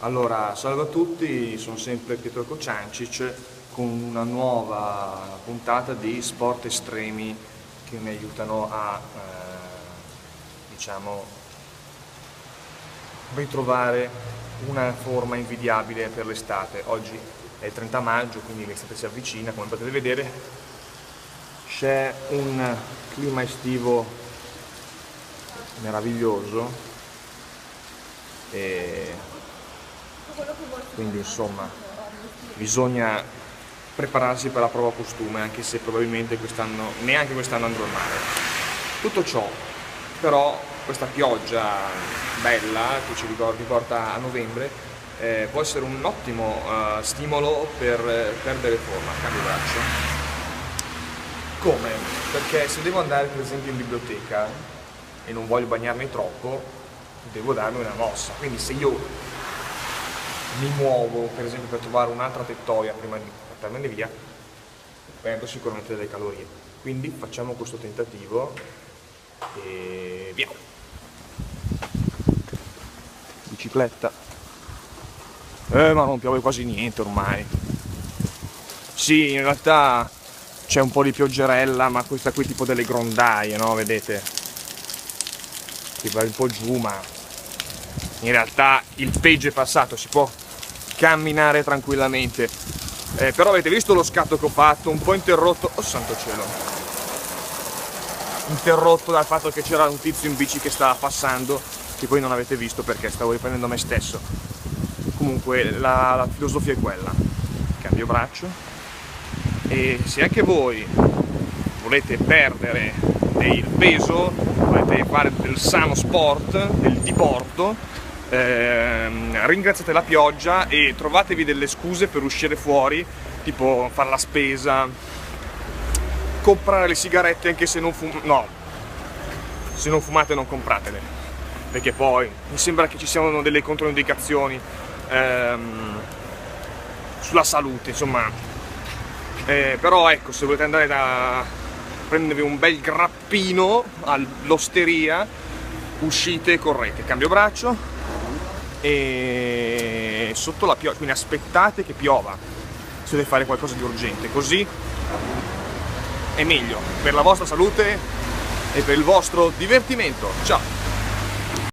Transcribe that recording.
Allora, salve a tutti, sono sempre Pietro Kociancic con una nuova puntata di sport estremi che mi aiutano a, diciamo, ritrovare una forma invidiabile per l'estate. Oggi è il 30 maggio, quindi l'estate si avvicina, come potete vedere. C'è un clima estivo meraviglioso e quindi insomma bisogna prepararsi per la prova costume, anche se probabilmente quest'anno, neanche quest'anno andrò al mare. Tutto ciò però, questa pioggia bella che ci riporta a novembre può essere un ottimo stimolo per perdere forma, cambio braccio. Come? Perché se devo andare per esempio in biblioteca e non voglio bagnarmi troppo, devo darmi una mossa, quindi se io mi muovo per esempio per trovare un'altra tettoia prima di portarmene via, perdo sicuramente delle calorie, quindi facciamo questo tentativo e via. Bicicletta, ma non piove quasi niente ormai. Sì, in realtà c'è un po' di pioggerella, ma questa qui tipo delle grondaie, no? Vedete? Che va un po' giù, ma in realtà il peggio è passato, si può camminare tranquillamente. Però avete visto lo scatto che ho fatto, un po' interrotto, oh santo cielo, interrotto dal fatto che c'era un tizio in bici che stava passando, che poi non avete visto perché stavo riprendendo me stesso. Comunque la filosofia è quella, cambio braccio, e se anche voi volete perdere del peso, volete fare del sano sport, del diporto, ringraziate la pioggia e trovatevi delle scuse per uscire fuori, tipo fare la spesa, comprare le sigarette anche se non se non fumate non compratele, perché poi mi sembra che ci siano delle controindicazioni sulla salute, insomma. Però ecco, se volete andare da prendervi un bel grappino all'osteria, uscite e correte, cambio braccio e sotto la pioggia, quindi aspettate che piova se dovete fare qualcosa di urgente, così è meglio per la vostra salute e per il vostro divertimento. Ciao!